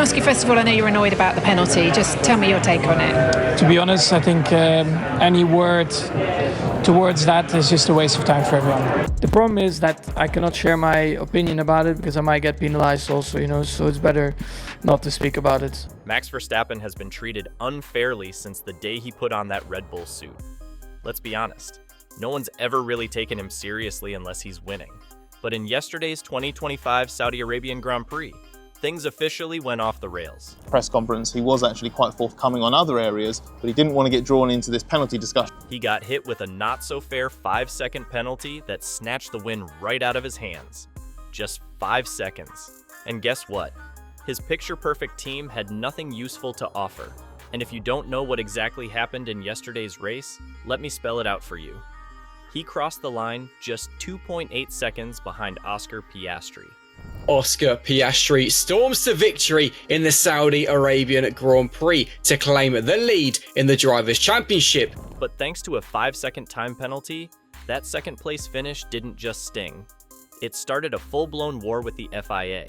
ask you, first of all, I know you're annoyed about the penalty. Just tell me your take on it. To be honest, I think any word towards that is just a waste of time for everyone. The problem is that I cannot share my opinion about it because I might get penalized also, so it's better not to speak about it. Max Verstappen has been treated unfairly since the day he put on that Red Bull suit. Let's be honest, no one's ever really taken him seriously unless he's winning. But in yesterday's 2025 Saudi Arabian Grand Prix, things officially went off the rails. Press conference, he was actually quite forthcoming on other areas, but he didn't want to get drawn into this penalty discussion. He got hit with a not-so-fair 5-second penalty that snatched the win right out of his hands. Just 5 seconds. And guess what? His picture-perfect team had nothing useful to offer. And if you don't know what exactly happened in yesterday's race, let me spell it out for you. He crossed the line just 2.8 seconds behind Oscar Piastri. Oscar Piastri storms to victory in the Saudi Arabian Grand Prix to claim the lead in the Drivers' Championship. But thanks to a 5-second time penalty, that second-place finish didn't just sting. It started a full-blown war with the FIA.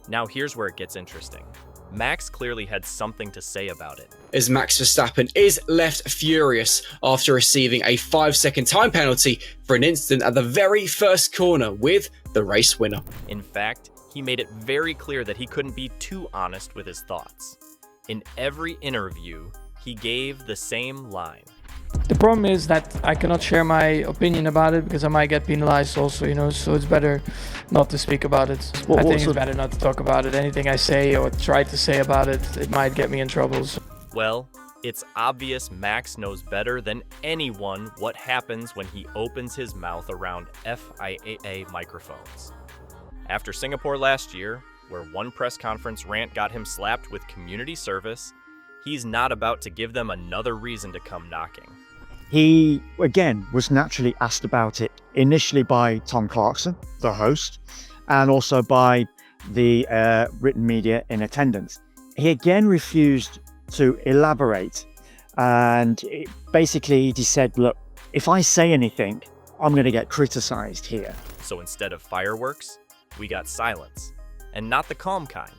Now here's where it gets interesting. Max clearly had something to say about it. As Max Verstappen is left furious after receiving a 5-second time penalty for an incident at the very first corner with the race winner. In fact, he made it very clear that he couldn't be too honest with his thoughts. In every interview, he gave the same line. The problem is that I cannot share my opinion about it because I might get penalized also, so it's better not to speak about it. I think it's better not to talk about it. Anything I say or try to say about it, it might get me in trouble. Well, it's obvious Max knows better than anyone what happens when he opens his mouth around FIA microphones. After Singapore last year, where one press conference rant got him slapped with community service, he's not about to give them another reason to come knocking. He, again, was naturally asked about it initially by Tom Clarkson, the host, and also by the written media in attendance. He again refused to elaborate, and basically he said, look, if I say anything, I'm going to get criticized here. So instead of fireworks, we got silence, and not the calm kind.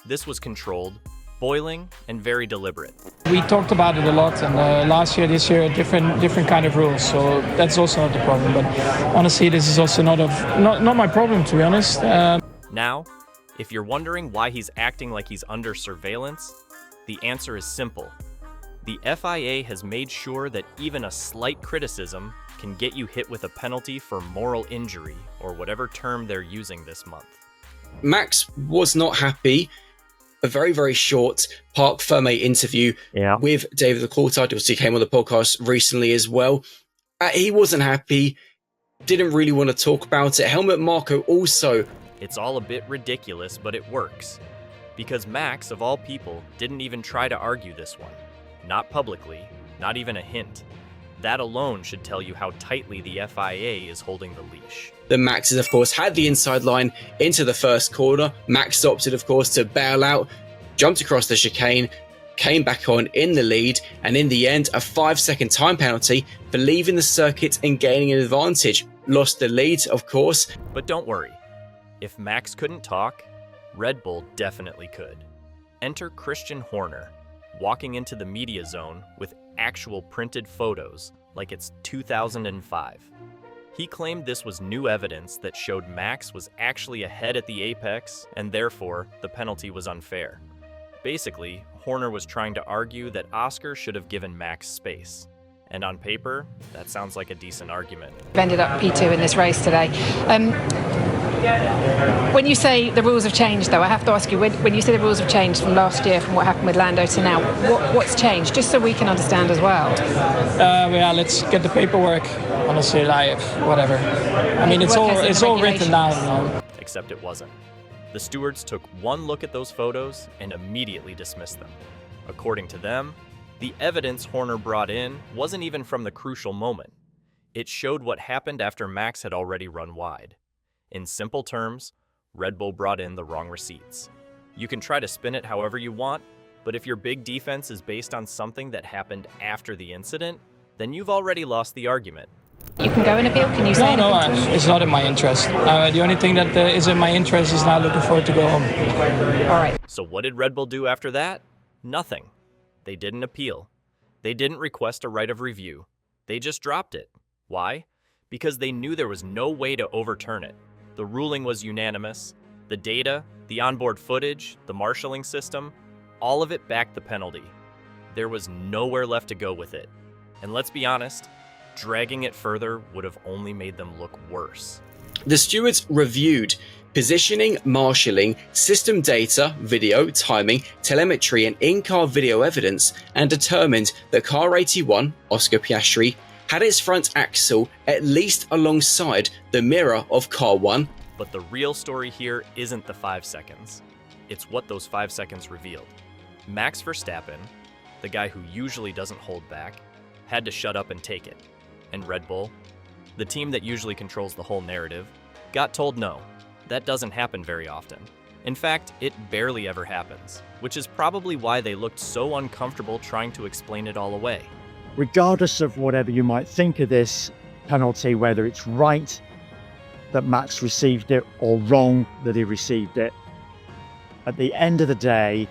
This was controlled, boiling, and very deliberate. We talked about it a lot, and last year, this year, different kind of rules. So that's also not the problem. But honestly, this is also not my problem, to be honest. Now, if you're wondering why he's acting like he's under surveillance, the answer is simple. The FIA has made sure that even a slight criticism can get you hit with a penalty for moral injury, or whatever term they're using this month. Max was not happy. A very, very short Parc Fermé interview with David the Coulthard, who came on the podcast recently as well. He wasn't happy, didn't really want to talk about it. Helmut Marko also. It's all a bit ridiculous, but it works. Because Max, of all people, didn't even try to argue this one. Not publicly, not even a hint. That alone should tell you how tightly the FIA is holding the leash. The Maxes, of course, had the inside line into the first corner. Max opted, of course, to bail out, jumped across the chicane, came back on in the lead, and in the end, a 5-second time penalty for leaving the circuit and gaining an advantage. Lost the lead, of course. But don't worry. If Max couldn't talk, Red Bull definitely could. Enter Christian Horner, walking into the media zone with actual printed photos like it's 2005. He claimed this was new evidence that showed Max was actually ahead at the apex, and therefore the penalty was unfair. Basically, Horner was trying to argue that Oscar should have given Max space. And on paper, that sounds like a decent argument. We've ended up P2 in this race today. When you say the rules have changed, though, I have to ask you, when you say the rules have changed from last year, from what happened with Lando to now, what's changed? Just so we can understand as well. Let's get the paperwork. Honestly, whatever. I mean, it's all written down. Except it wasn't. The stewards took one look at those photos and immediately dismissed them. According to them, the evidence Horner brought in wasn't even from the crucial moment. It showed what happened after Max had already run wide. In simple terms, Red Bull brought in the wrong receipts. You can try to spin it however you want, but if your big defense is based on something that happened after the incident, then you've already lost the argument. You can go and appeal. Can you say No, anything to us? it's not in my interest. The only thing that is in my interest is now looking forward to go home. All right. So what did Red Bull do after that? Nothing. They didn't appeal. They didn't request a right of review. They just dropped it. Why? Because they knew there was no way to overturn it. The ruling was unanimous. The data, the onboard footage, the marshalling system, all of it backed the penalty. There was nowhere left to go with it. And let's be honest, dragging it further would have only made them look worse. The stewards reviewed positioning, marshalling, system data, video, timing, telemetry, and in-car video evidence, and determined that car 81, Oscar Piastri, had its front axle at least alongside the mirror of car 1. But the real story here isn't the 5 seconds. It's what those 5 seconds revealed. Max Verstappen, the guy who usually doesn't hold back, had to shut up and take it. And Red Bull, the team that usually controls the whole narrative, got told no. That doesn't happen very often. In fact, it barely ever happens, which is probably why they looked so uncomfortable trying to explain it all away. Regardless of whatever you might think of this penalty, whether it's right that Max received it or wrong that he received it, at the end of the day,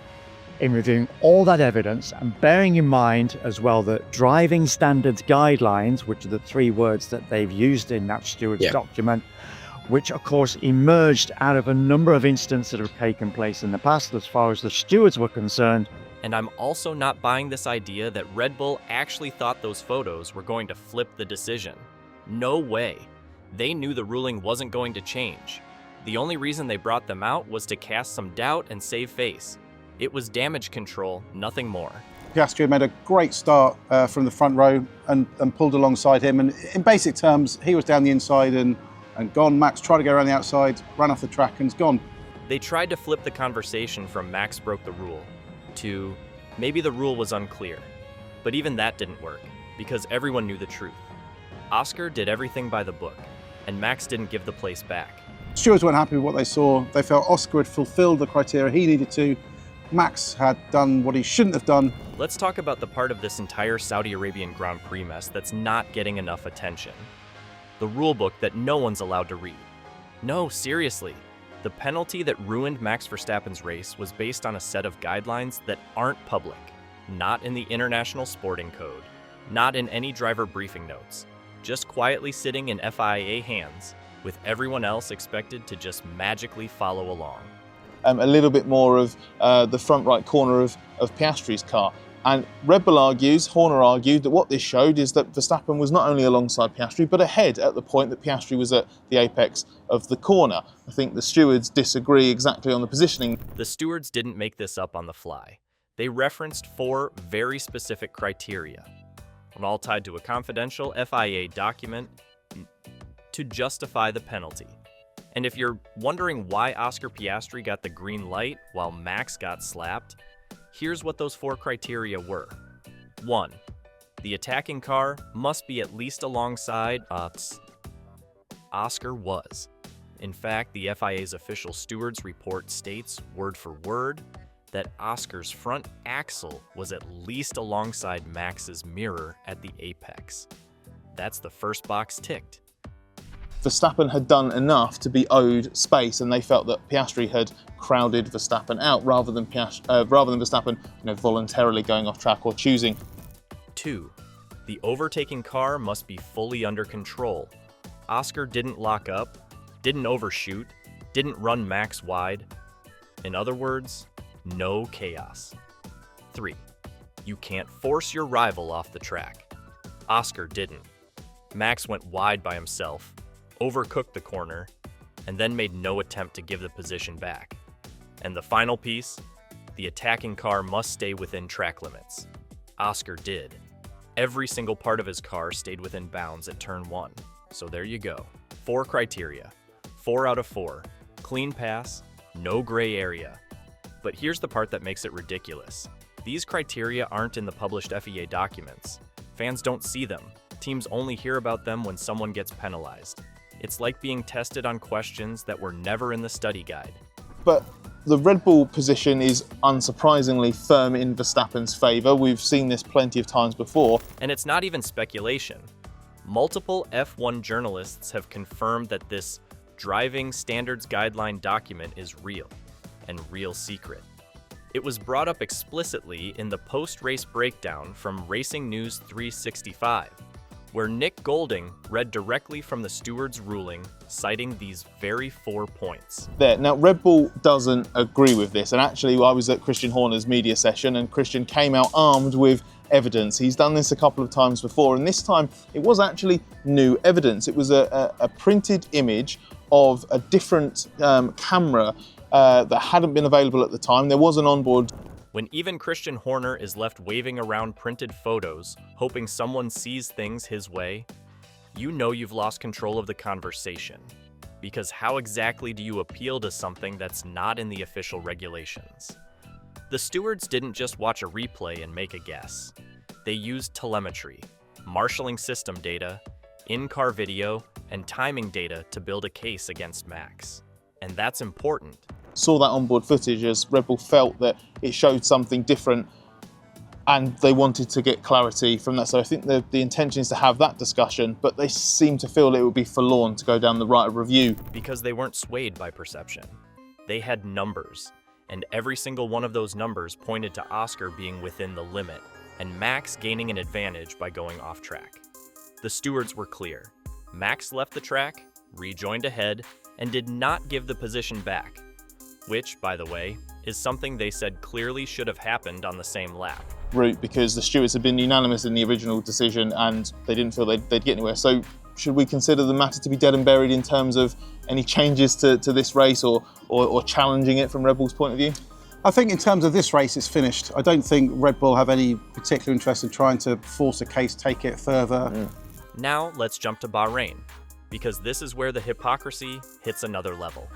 in reviewing all that evidence and bearing in mind as well that driving standards guidelines, which are the 3 words that they've used in that steward's document, which of course emerged out of a number of incidents that have taken place in the past as far as the stewards were concerned. And I'm also not buying this idea that Red Bull actually thought those photos were going to flip the decision. No way. They knew the ruling wasn't going to change. The only reason they brought them out was to cast some doubt and save face. It was damage control, nothing more. Piastri made a great start from the front row and pulled alongside him. And in basic terms, he was down the inside and gone. Max tried to go around the outside, ran off the track and's gone. They tried to flip the conversation from Max broke the rule to maybe the rule was unclear. But even that didn't work because everyone knew the truth. Oscar did everything by the book, and Max didn't give the place back. Stewards weren't happy with what they saw. They felt Oscar had fulfilled the criteria he needed to. Max had done what he shouldn't have done. Let's talk about the part of this entire Saudi Arabian Grand Prix mess that's not getting enough attention. The rulebook that no one's allowed to read. No, seriously. The penalty that ruined Max Verstappen's race was based on a set of guidelines that aren't public, not in the International Sporting Code, not in any driver briefing notes, just quietly sitting in FIA hands, with everyone else expected to just magically follow along. A little bit more of the front right corner of Piastri's car. And Red Bull argues, Horner argued, that what this showed is that Verstappen was not only alongside Piastri, but ahead at the point that Piastri was at the apex of the corner. I think the stewards disagree exactly on the positioning. The stewards didn't make this up on the fly. They referenced 4 very specific criteria, and all tied to a confidential FIA document to justify the penalty. And if you're wondering why Oscar Piastri got the green light while Max got slapped, here's what those 4 criteria were. 1. The attacking car must be at least alongside Oscar was. In fact, the FIA's official stewards report states, word for word, that Oscar's front axle was at least alongside Max's mirror at the apex. That's the first box ticked. Verstappen had done enough to be owed space, and they felt that Piastri had crowded Verstappen out rather than Verstappen, voluntarily going off track or choosing. 2. The overtaking car must be fully under control. Oscar didn't lock up, didn't overshoot, didn't run Max wide. In other words, no chaos. 3. You can't force your rival off the track. Oscar didn't. Max went wide by himself, overcooked the corner, and then made no attempt to give the position back. And the final piece, the attacking car must stay within track limits. Oscar did. Every single part of his car stayed within bounds at turn 1. So there you go. 4 criteria. 4 out of 4. Clean pass, no gray area. But here's the part that makes it ridiculous. These criteria aren't in the published FIA documents. Fans don't see them. Teams only hear about them when someone gets penalized. It's like being tested on questions that were never in the study guide. But the Red Bull position is unsurprisingly firm in Verstappen's favour. We've seen this plenty of times before. And it's not even speculation. Multiple F1 journalists have confirmed that this driving standards guideline document is real, and real secret. It was brought up explicitly in the post-race breakdown from Racing News 365, where Nick Golding read directly from the steward's ruling, citing these very 4 points. Now, Red Bull doesn't agree with this, and actually I was at Christian Horner's media session and Christian came out armed with evidence. He's done this a couple of times before, and this time it was actually new evidence. It was a printed image of a different camera that hadn't been available at the time. There was an onboard. When even Christian Horner is left waving around printed photos, hoping someone sees things his way, you know you've lost control of the conversation. Because how exactly do you appeal to something that's not in the official regulations? The stewards didn't just watch a replay and make a guess. They used telemetry, marshalling system data, in-car video, and timing data to build a case against Max. And that's important. Saw that onboard footage as Red Bull felt that it showed something different and they wanted to get clarity from that. So I think the intention is to have that discussion, but they seem to feel it would be forlorn to go down the right of review. Because they weren't swayed by perception. They had numbers, and every single one of those numbers pointed to Oscar being within the limit and Max gaining an advantage by going off track. The stewards were clear. Max left the track, rejoined ahead, and did not give the position back, which, by the way, is something they said clearly should have happened on the same lap. Route, because the stewards had been unanimous in the original decision and they didn't feel they'd get anywhere. So should we consider the matter to be dead and buried in terms of any changes to this race or challenging it from Red Bull's point of view? I think in terms of this race, it's finished. I don't think Red Bull have any particular interest in trying to force a case, take it further. Now let's jump to Bahrain, because this is where the hypocrisy hits another level.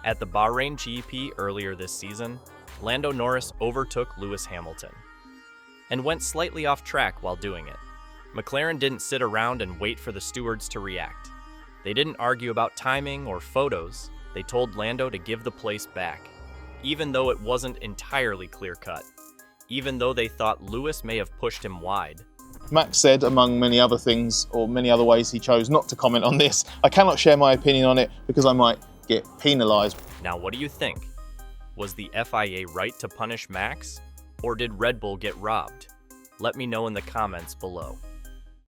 At the Bahrain GP earlier this season, Lando Norris overtook Lewis Hamilton and went slightly off track while doing it. McLaren didn't sit around and wait for the stewards to react. They didn't argue about timing or photos. They told Lando to give the place back, even though it wasn't entirely clear-cut, even though they thought Lewis may have pushed him wide. Max said, among many other things, or many other ways he chose not to comment on this, "I cannot share my opinion on it because I might get penalised." Now, what do you think? Was the FIA right to punish Max, or did Red Bull get robbed? Let me know in the comments below.